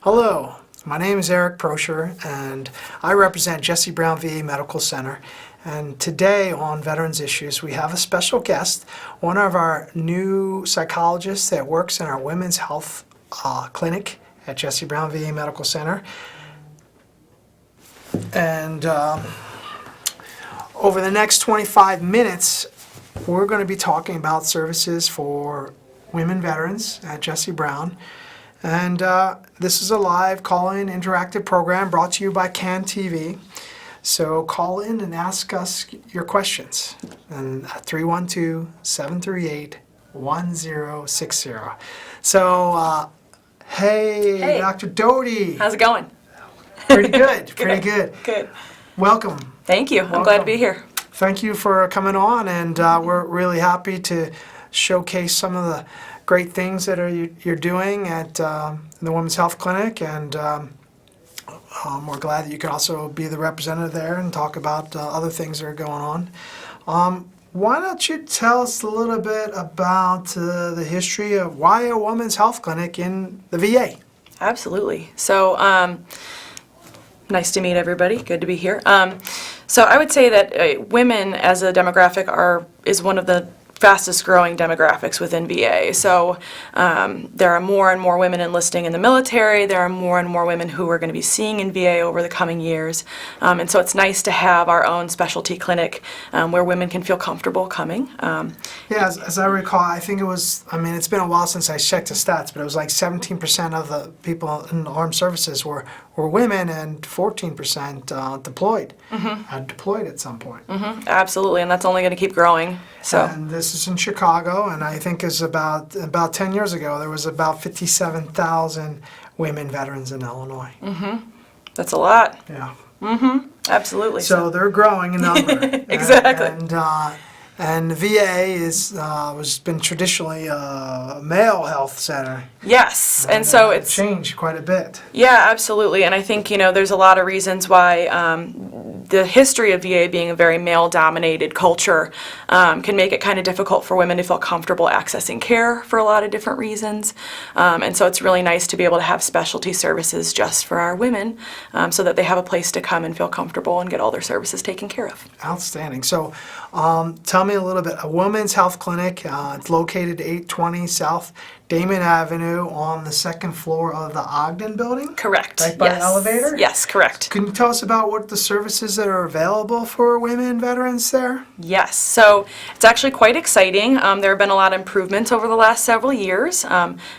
Hello, my name is Eric Prosher, and I represent Jesse Brown VA Medical Center. And today on Veterans Issues, we have a special guest, one of our new psychologists that works in our women's health clinic at Jesse Brown VA Medical Center. And over the next 25 minutes, we're going to be talking about services for women veterans at Jesse Brown. And this is a live call-in interactive program brought to you by CAN TV. So call in and ask us your questions. And 312-738-1060. So, hey, Dr. Doty. How's it going? Pretty good, pretty good. Good. Welcome. Thank you. I'm glad to be here. Thank you for coming on, and we're really happy to showcase some of the great things that you're doing at the Women's Health Clinic, and we're glad that you could also be the representative there and talk about other things that are going on. Why don't you tell us a little bit about the history of why a Women's Health Clinic in the VA? Absolutely. So, nice to meet everybody. Good to be here. So I would say that women as a demographic is one of the fastest growing demographics within VA. So there are more and more women enlisting in the military. There are more and more women who we're going to be seeing in VA over the coming years. And so it's nice to have our own specialty clinic where women can feel comfortable coming. Yeah, as I recall, I think it was, it's been a while since I checked the stats, but it was like 17% of the people in the armed services were women, and 14% deployed. Had deployed at some point. Absolutely, and that's only going to keep growing. So. And this is in Chicago, and I think is about 10 years ago, there was about 57,000 women veterans in Illinois. That's a lot. Yeah. Absolutely. So they're growing in number. Exactly. And the VA has been traditionally a male health center. Yes, and so it's changed quite a bit. Yeah, absolutely, and I think there's a lot of reasons why the history of VA being a very male-dominated culture can make it kind of difficult for women to feel comfortable accessing care for a lot of different reasons, and so it's really nice to be able to have specialty services just for our women, so that they have a place to come and feel comfortable and get all their services taken care of. Outstanding. So, tell me a little bit. A women's health clinic. It's located 820 South Damon Avenue on the second floor of the Ogden building? Correct. Right by the elevator? Yes, correct. Can you tell us about what the services that are available for women veterans there? Yes, so it's actually quite exciting. There have been a lot of improvements over the last several years.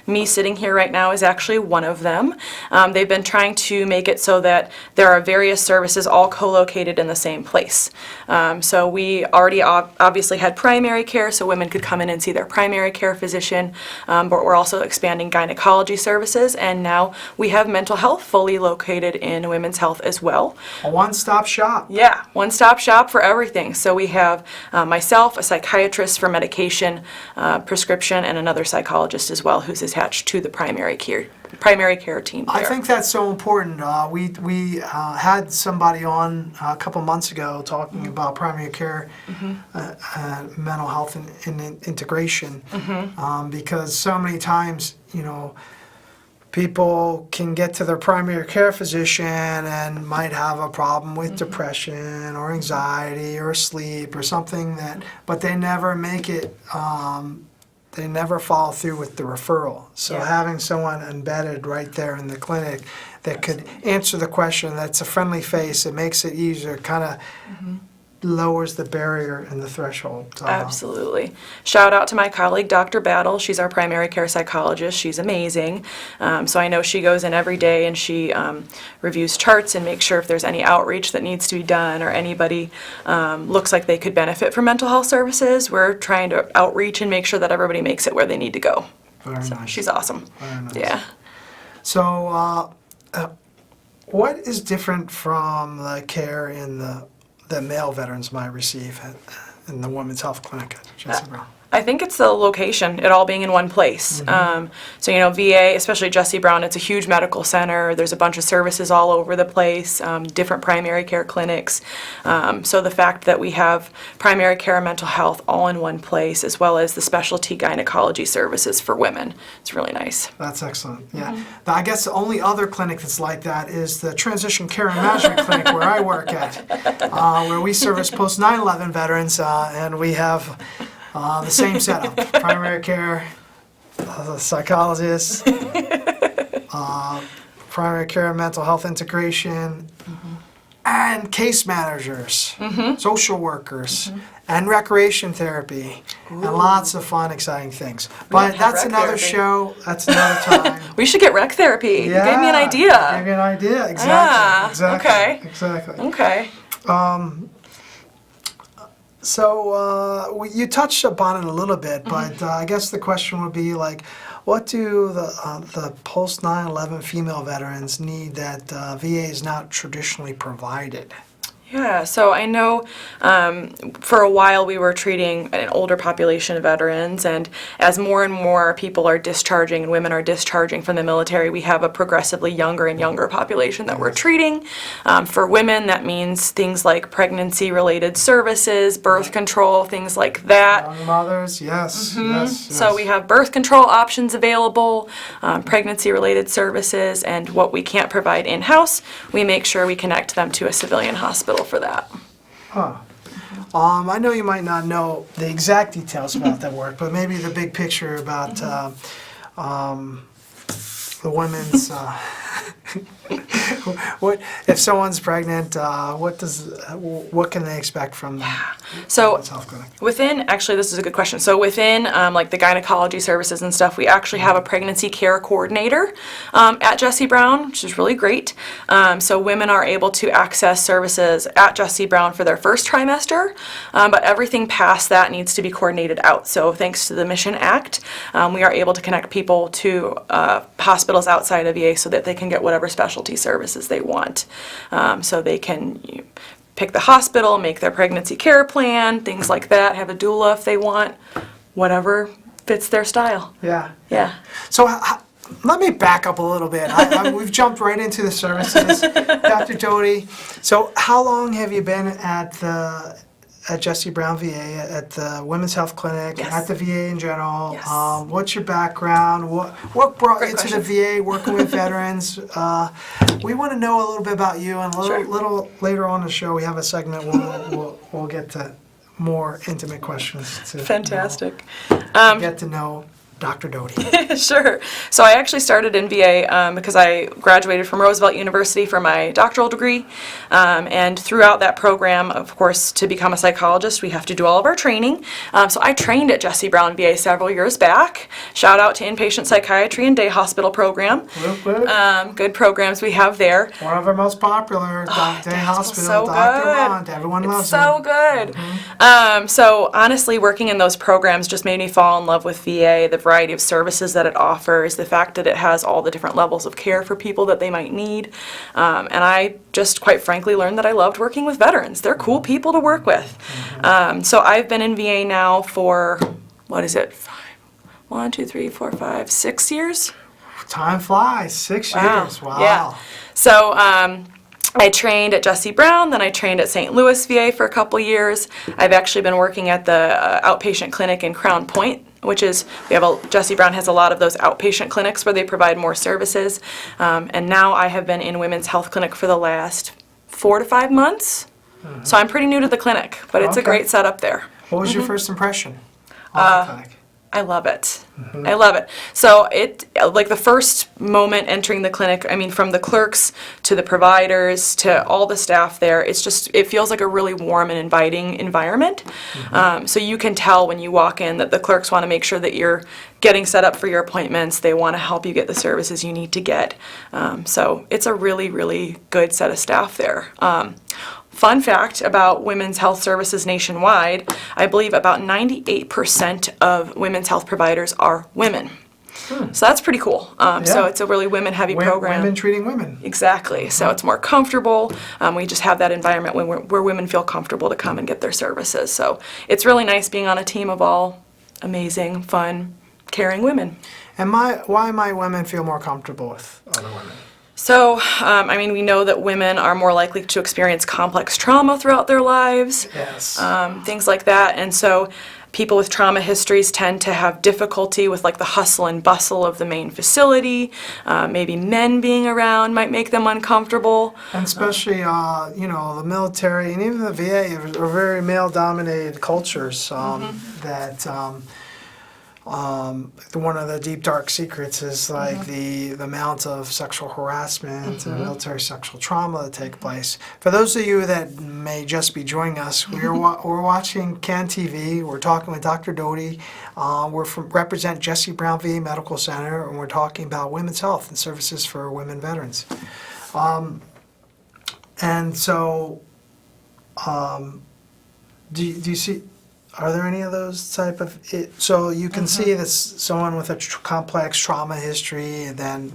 Me sitting here right now is actually one of them. They've been trying to make it so that there are various services all co-located in the same place. So we already obviously had primary care, so women could come in and see their primary care physician, but we're also expanding gynecology services, and now we have mental health fully located in women's health as well. A one-stop shop. Yeah, one-stop shop for everything. So we have myself, a psychiatrist for medication, prescription, and another psychologist as well who's attached to the primary care team there. I think that's so important. We had somebody on a couple months ago talking about primary care, mental health and integration, because so many times, people can get to their primary care physician and might have a problem with depression or anxiety or sleep or something but they never make it. They never follow through with the referral. So having someone embedded right there in the clinic that could answer the question, that's a friendly face, it makes it easier, kind of lowers the barrier and the threshold. Absolutely. Shout out to my colleague, Dr. Battle. She's our primary care psychologist. She's amazing. So I know she goes in every day and she reviews charts and makes sure if there's any outreach that needs to be done or anybody looks like they could benefit from mental health services. We're trying to outreach and make sure that everybody makes it where they need to go. Very nice. She's awesome. Very nice. Yeah. So what is different from the care in that male veterans might receive in the Women's Health Clinic at Jesse Brown? I think it's the location, it all being in one place. So, you know, VA, especially Jesse Brown, it's a huge medical center. There's a bunch of services all over the place, different primary care clinics. So the fact that we have primary care and mental health all in one place, as well as the specialty gynecology services for women, it's really nice. That's excellent. Yeah. I guess the only other clinic that's like that is the Transition Care and Management Clinic where I work at, where we service post 9/11 veterans, and we have the same setup: primary care, psychologists, primary care and mental health integration, and case managers, social workers, and recreation therapy, and lots of fun, exciting things. But that's rec another therapy. show. That's another time. We should get rec therapy. You gave me an idea. Gave you an idea. Exactly. Ah, exactly. okay. Exactly. Okay. So you touched upon it a little bit, but I guess the question would be like, what do the post 9/11 female veterans need that VA is not traditionally provided? Yeah, so I know for a while we were treating an older population of veterans, and as more and more people are discharging and women are discharging from the military, we have a progressively younger and younger population that we're treating. For women, that means things like pregnancy-related services, birth control, things like that. Young mothers, yes, yes. So we have birth control options available, pregnancy-related services, and what we can't provide in-house, we make sure we connect them to a civilian hospital for that. Huh. I know you might not know the exact details about that work, but maybe the big picture about the women's. What if someone's pregnant? What can they expect from the So women's health clinic? actually, this is a good question. So within like the gynecology services and stuff, we actually have a pregnancy care coordinator at Jesse Brown, which is really great. So women are able to access services at Jesse Brown for their first trimester, but everything past that needs to be coordinated out. So thanks to the Mission Act, we are able to connect people to hospitals outside of VA so that they can get whatever specialty services they want. So they can pick the hospital, make their pregnancy care plan, things like that, have a doula if they want, whatever fits their style. Yeah. Yeah. So let me back up a little bit. We've jumped right into the services. Dr. Doty, so how long have you been at Jesse Brown VA, at the Women's Health Clinic, Yes. at the VA in general? Yes. What's your background? What brought Great you to question. the VA working with veterans? We want to know a little bit about you, and a little later on in the show we have a segment where we'll get to more intimate questions. Fantastic. Get to know Dr. Doty. Sure. So I actually started in VA because I graduated from Roosevelt University for my doctoral degree. And throughout that program, of course, to become a psychologist, we have to do all of our training. So I trained at Jesse Brown VA several years back. Shout out to inpatient psychiatry and day hospital program. Good programs we have there. One of our most popular, day hospital, so Dr. good. Rond. Everyone loves It's so him. good. So honestly, working in those programs just made me fall in love with VA, the variety of services that it offers, the fact that it has all the different levels of care for people that they might need. And I just quite frankly learned that I loved working with veterans. They're cool people to work with. So I've been in VA now for, 6 years? Time flies. 6 years. Wow. Yeah. So I trained at Jesse Brown, then I trained at St. Louis VA for a couple years. I've actually been working at the outpatient clinic in Crown Point, which is, Jesse Brown has a lot of those outpatient clinics where they provide more services. And now I have been in Women's Health Clinic for the last 4 to 5 months. So I'm pretty new to the clinic, but it's a Okay. great setup there. What was your first impression of the clinic? I love it. I love it. So like the first moment entering the clinic, I mean, from the clerks to the providers to all the staff there, it feels like a really warm and inviting environment. So you can tell when you walk in that the clerks want to make sure that you're getting set up for your appointments. They want to help you get the services you need to get. So it's a really, really good set of staff there. Fun fact about women's health services nationwide, I believe about 98% of women's health providers are women. So that's pretty cool. So it's a really women-heavy program. Women treating women. Exactly. So it's more comfortable. We just have that environment where women feel comfortable to come and get their services. So it's really nice being on a team of all amazing, fun, caring women. And why might women feel more comfortable with other women? So, I mean, we know that women are more likely to experience complex trauma throughout their lives, Yes. things like that. And so people with trauma histories tend to have difficulty with like the hustle and bustle of the main facility. Maybe men being around might make them uncomfortable. And especially, the military and even the VA are very male-dominated cultures that one of the deep dark secrets is like the amount of sexual harassment and military sexual trauma that take place. For those of you that may just be joining us, we're watching CAN TV. We're talking with Dr. Doty. Represent Jesse Brown VA Medical Center, and we're talking about women's health and services for women veterans. And so, do you see? Are there any of those type of so you can see that someone with a complex trauma history and then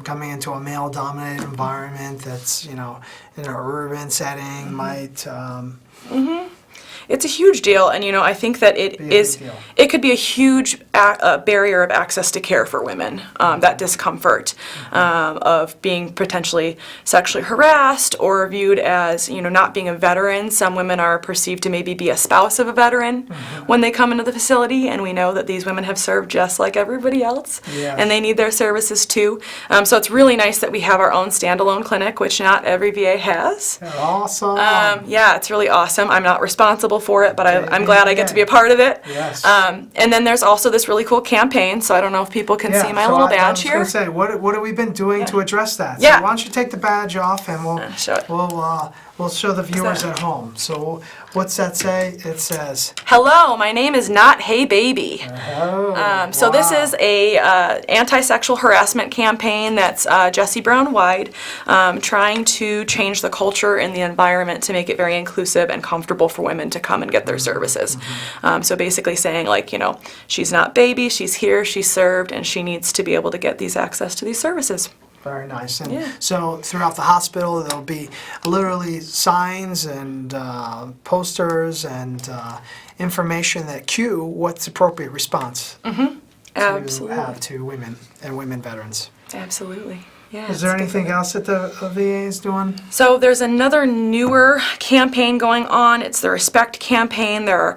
coming into a male-dominated environment that's in an urban setting might. It's a huge deal, and I think that it could be a huge barrier of access to care for women. That discomfort of being potentially sexually harassed or viewed as not being a veteran. Some women are perceived to maybe be a spouse of a veteran when they come into the facility, and we know that these women have served just like everybody else, and they need their services too. So it's really nice that we have our own standalone clinic, which not every VA has. Awesome. Yeah, it's really awesome. I'm not responsible for it, but I'm glad I get to be a part of it. Yes. And then there's also this really cool campaign, so I don't know if people can see my little badge here. I was going to say, what have we been doing to address that? Yeah. So why don't you take the badge off and Show it. we'll show the viewers at home. So what's that say? It says, "Hello, my name is not Hey Baby." So this wow. is a anti-sexual harassment campaign that's Jesse Brown wide, trying to change the culture in the environment to make it very inclusive and comfortable for women to come and get their services. So basically saying she's not baby, she's here, she's served, and she needs to be able to get these access to these services. Very nice. And so throughout the hospital, there'll be literally signs and posters and information that cue what's appropriate response to have to women and women veterans. Absolutely. Yeah, Is there anything else that the VA is doing? So there's another newer campaign going on. It's the Respect campaign. There are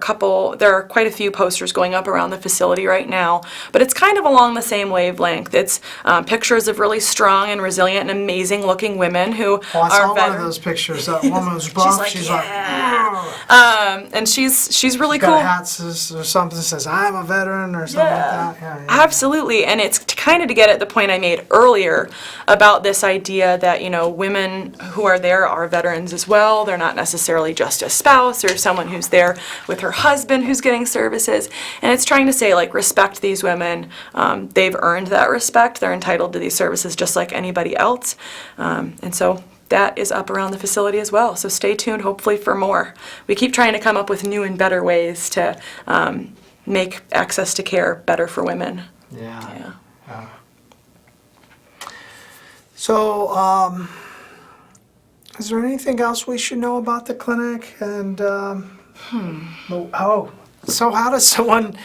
quite a few posters going up around the facility right now, but it's kind of along the same wavelength. It's pictures of really strong and resilient and amazing looking women who I saw are one of those pictures. That woman was buff. She's like, and she's really got cool. hats or something that says "I'm a veteran" or something like that. Yeah. Absolutely, and it's kind of to get at the point I made earlier about this idea that women who are there are veterans as well. They're not necessarily just a spouse or someone who's there with her husband who's getting services, and it's trying to say respect these women. They've earned that respect. They're entitled to these services just like anybody else, and so that is up around the facility as well. So stay tuned, hopefully, for more. We keep trying to come up with new and better ways to make access to care better for women. Yeah. So, is there anything else we should know about the clinic? And so how does someone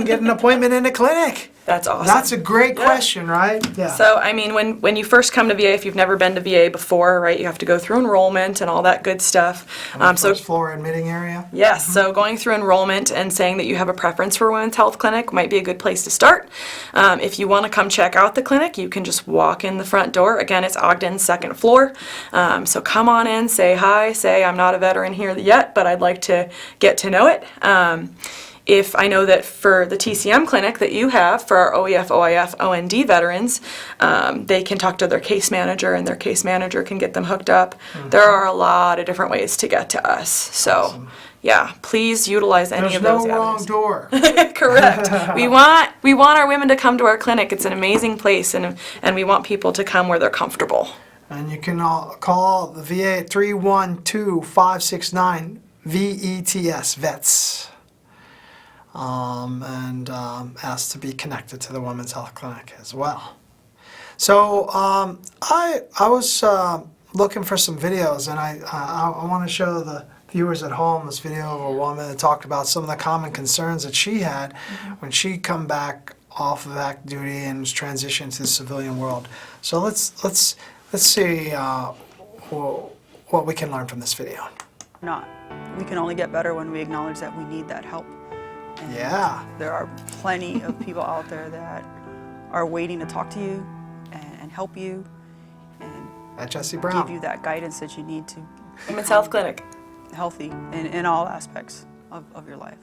get an appointment in the clinic? That's awesome. That's a great question, right? Yeah. So, I mean, when you first come to VA, if you've never been to VA before, right, you have to go through enrollment and all that good stuff. First floor admitting area? Yes, so going through enrollment and saying that you have a preference for a women's health clinic might be a good place to start. If you want to come check out the clinic, you can just walk in the front door. Again, it's Ogden's second floor. So come on in, say hi, say I'm not a veteran here yet, but I'd like to get to know it. If I know that for the TCM clinic that you have for our OEF, OIF, OND veterans, they can talk to their case manager and their case manager can get them hooked up. There are a lot of different ways to get to us. So, yeah, please utilize any of those avenues. There's no wrong door. Correct. We want our women to come to our clinic. It's an amazing place, and we want people to come where they're comfortable. And you can call the VA at 312-569-VETS, VETS. And asked to be connected to the Women's Health Clinic as well. So I was looking for some videos, and I want to show the viewers at home this video of a woman that talked about some of the common concerns that she had when she come back off of active duty and was transitioned to the civilian world. So let's see what we can learn from this video. Not. We can only get better when we acknowledge that we need that help. And Yeah. there are plenty of people out there that are waiting to talk to you and help you and At Jesse give Brown. you that guidance that you need to Women's Health Clinic. healthy in all aspects of your life.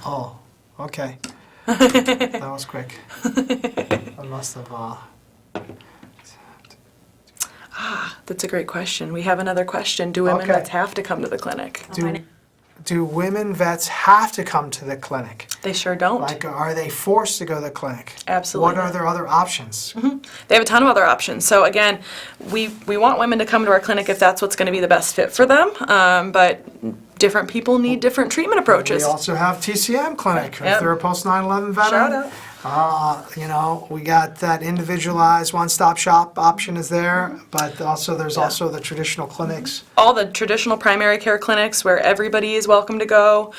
Oh, okay. That was quick. I must have. That's a great question. We have another question. Do women Okay. vets have to come to the clinic? Do women vets have to come to the clinic? They sure don't. Like, are they forced to go to the clinic? Absolutely. What are their other options? They have a ton of other options. So again, we want women to come to our clinic if that's what's going to be the best fit for them. But different people need different treatment approaches. We also have TCM clinic if Yep. they're a post 9/11 veteran. Shout out. You know, we got that individualized one-stop shop option is there, but also there's also the traditional clinics. All the traditional primary care clinics where everybody is welcome to go.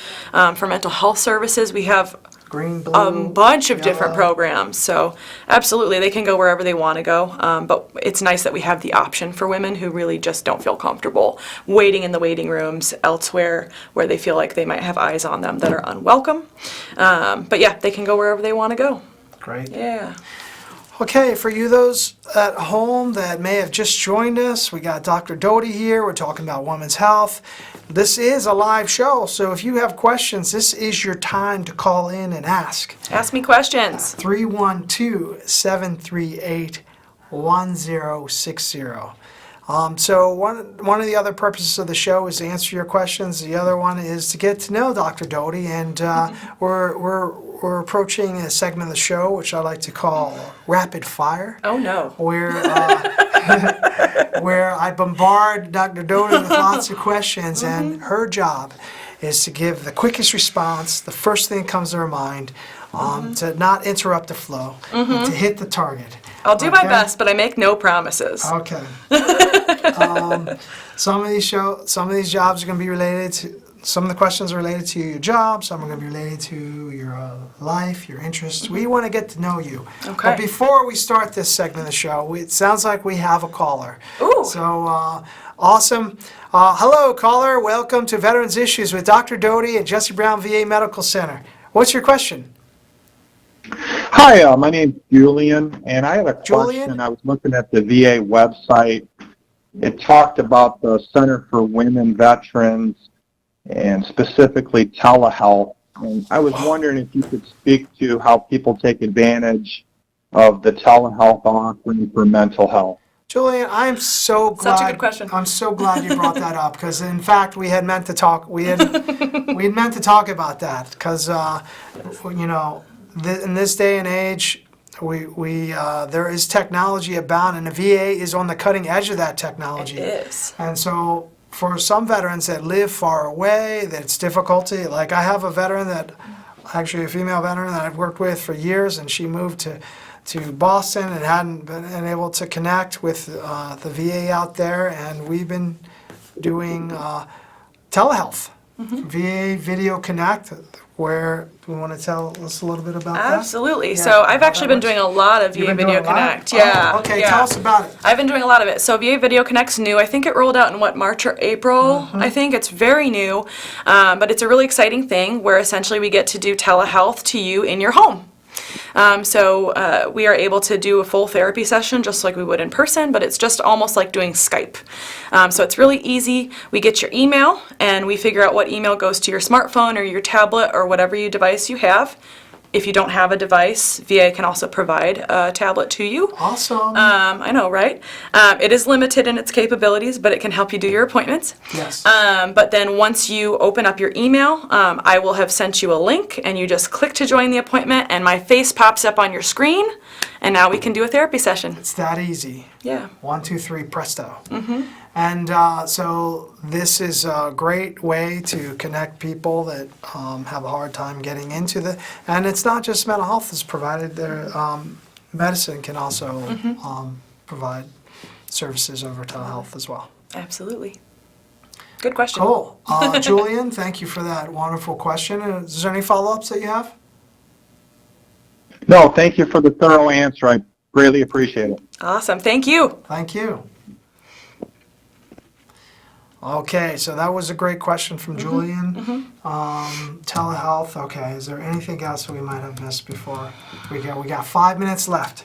For mental health services, we have Green, blue, a bunch of different yellow. programs. So absolutely, they can go wherever they want to go. But it's nice that we have the option for women who really just don't feel comfortable waiting in the waiting rooms elsewhere where they feel like they might have eyes on them that are unwelcome. But yeah, they can go wherever they want to go. Great. Yeah. Okay, for you those at home that may have just joined us, we got Dr. Doty here. We're talking about women's health. This is a live show, so if you have questions, this is your time to call in and ask. Ask me questions. 312-738-1060. So one of the other purposes of the show is to answer your questions. The other one is to get to know Dr. Doty, and we're approaching a segment of the show which I like to call Rapid Fire, Oh no. where where I bombard Dr. Doty with lots of questions, and her job is to give the quickest response, the first thing that comes to her mind, to not interrupt the flow, and to hit the target. I'll do my Okay? best, but I make no promises. Okay. Some of these jobs are going to be related to. Some of the questions are related to your job. Some are going to be related to your life, your interests. We want to get to know you. Okay. But before we start this segment of the show, it sounds like we have a caller. Ooh. So awesome. Hello, caller. Welcome to Veterans Issues with Dr. Doty at Jesse Brown VA Medical Center. What's your question? Hi, my name's Julian, and I had a Julian? question. I was looking at the VA website. It talked about the Center for Women Veterans and specifically telehealth. And I was wondering if you could speak to how people take advantage of the telehealth offering for mental health. Julian, I'm so glad. Such a good question. I'm so glad you brought that up because, in fact, we had meant to talk. We had meant to talk about that because, you know, in this day and age, there is technology abound, and the VA is on the cutting edge of that technology. It is. And so, for some veterans that live far away, that it's difficulty. Like I have a veteran actually a female veteran that I've worked with for years, and she moved to Boston and hadn't been able to connect with the VA out there, and we've been doing telehealth, VA Video Connect, where we want to tell us a little bit about that. Absolutely. Yeah. So I've actually That been doing a lot of You've VA been doing Video a lot? Connect. Yeah. Oh, okay, yeah. tell us about it. I've been doing a lot of it. So VA Video Connect's new. I think it rolled out in March or April. I think it's very new, but it's a really exciting thing where essentially we get to do telehealth to you in your home. So we are able to do a full therapy session just like we would in person, but it's just almost like doing Skype. So it's really easy. We get your email and we figure out what email goes to your smartphone or your tablet or whatever device you have. If you don't have a device, VA can also provide a tablet to you. Awesome. I know, right? It is limited in its capabilities, but it can help you do your appointments. Yes. But then once you open up your email, I will have sent you a link, and you just click to join the appointment, and my face pops up on your screen, and now we can do a therapy session. It's that easy. Yeah. 1, 2, 3, presto. And so this is a great way to connect people that have a hard time getting into and it's not just mental health is provided there. Medicine can also provide services over telehealth as well. Absolutely. Good question. Cool. Julian, thank you for that wonderful question. Is there any follow-ups that you have? No, thank you for the thorough answer. I greatly appreciate it. Awesome. Thank you. Thank you. Okay, so that was a great question from Julian. Telehealth. Okay, is there anything else we might have missed before we go? We got 5 minutes left.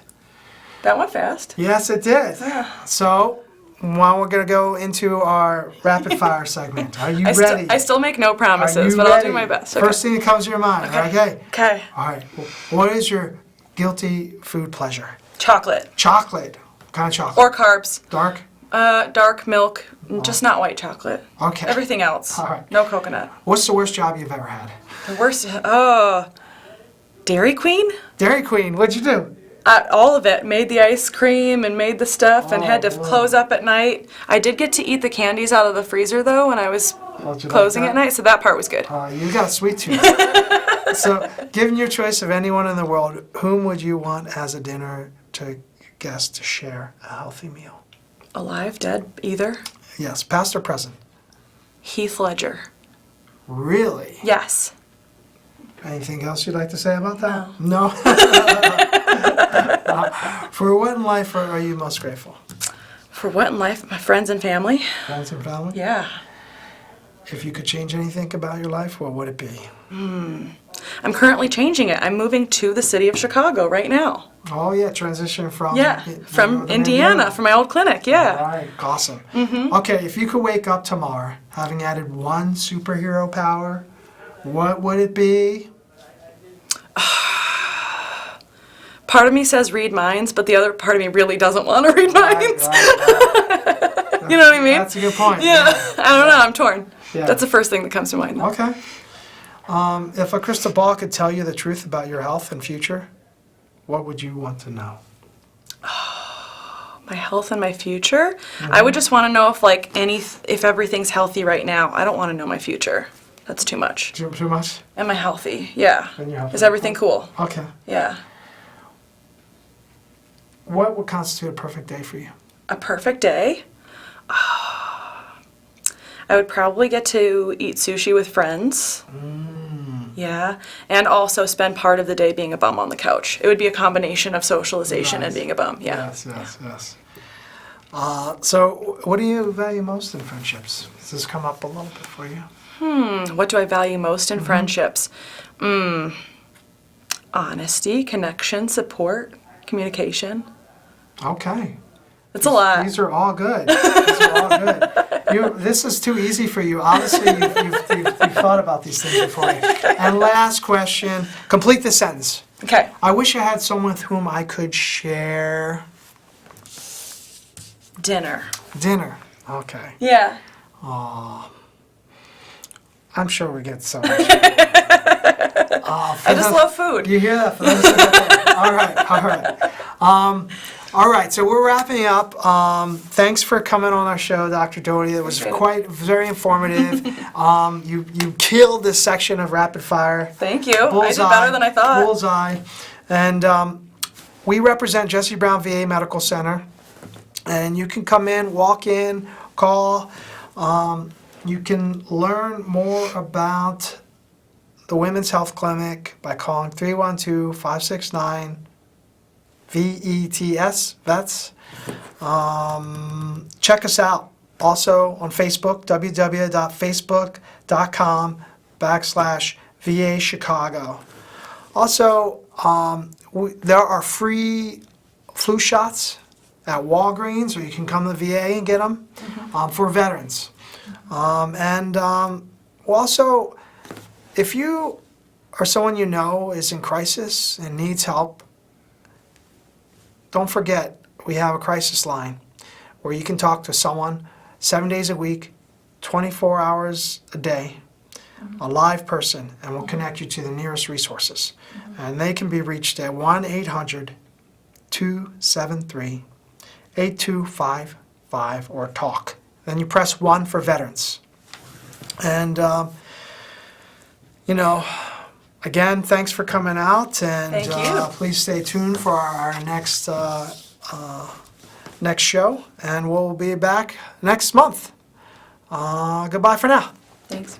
That went fast. Yes, it did. So, now we're going to go into our rapid fire segment. Are you ready? I still make no Are promises, you but I'll do ready? my best. Okay. First thing that comes to your mind. Okay. Okay. All right. What is your guilty food pleasure? Chocolate. Chocolate. What kind of chocolate? Or carbs. Dark? Dark milk, just not white chocolate. Okay. Everything else. All right. No coconut. What's the worst job you've ever had? The worst, Dairy Queen? Dairy Queen. What'd you do? All of it. Made the ice cream and made the stuff and had to boy. close up at night. I did get to eat the candies out of the freezer though when I was How'd you like closing that? at night, so that part was good. You got a sweet tooth. So, given your choice of anyone in the world, whom would you want as a dinner to guest to share a healthy meal? Alive, dead, either. Yes, past or present? Heath Ledger. Really? Yes. Anything else you'd like to say about that? No. For what in life are you most grateful? For what in life? My friends and family. Friends and family? Yeah. If you could change anything about your life, what would it be? I'm currently changing it. I'm moving to the city of Chicago right now. Oh yeah, transition from From northern Indiana, from my old clinic. Yeah. All right, awesome. Okay, if you could wake up tomorrow having added one superhero power, what would it be? Part of me says read minds, but the other part of me really doesn't want to read minds. Right. You know what I mean? That's a good point. Yeah. I don't know. I'm torn. Yeah. That's the first thing that comes to mind. Though. Okay. If a crystal ball could tell you the truth about your health and future, what would you want to know? My health and my future? I would just want to know if everything's healthy right now. I don't want to know my future. That's too much. Too much? Am I healthy? Yeah. And you're healthy. Is everything cool? Okay. Yeah. What would constitute a perfect day for you? A perfect day? I would probably get to eat sushi with friends. Yeah. And also spend part of the day being a bum on the couch. It would be a combination of socialization and being a bum. Yeah. Yes. So, what do you value most in friendships? Does this come up a little bit for you? What do I value most in friendships? Honesty, connection, support, communication. Okay. It's a lot. These are all good. This is too easy for you. Obviously, you've thought about these things before. And last question. Complete the sentence. Okay. I wish I had someone with whom I could share Dinner. dinner. Okay. Yeah. I'm sure we get so much. I just love food. You hear that? All right. All right, so we're wrapping up. Thanks for coming on our show, Dr. Doty. It was very informative. You killed this section of rapid fire. Thank you. Bullseye, I did better than I thought. Bullseye. And we represent Jesse Brown VA Medical Center. And you can come in, walk in, call. You can learn more about the Women's Health Clinic by calling 312-569-VETS, vets. Check us out also on Facebook, www.facebook.com/VA Chicago. Also, there are free flu shots at Walgreens, or you can come to the VA and get them for veterans. Also, if you or someone you know is in crisis and needs help, don't forget we have a crisis line where you can talk to someone 7 days a week, 24 hours a day, a live person, and we'll connect you to the nearest resources. And they can be reached at 1-800-273-8255 or TALK. Then you press 1 for veterans. And, again, thanks for coming out. And Thank you. Please stay tuned for our next next show, and we'll be back next month. Goodbye for now. Thanks.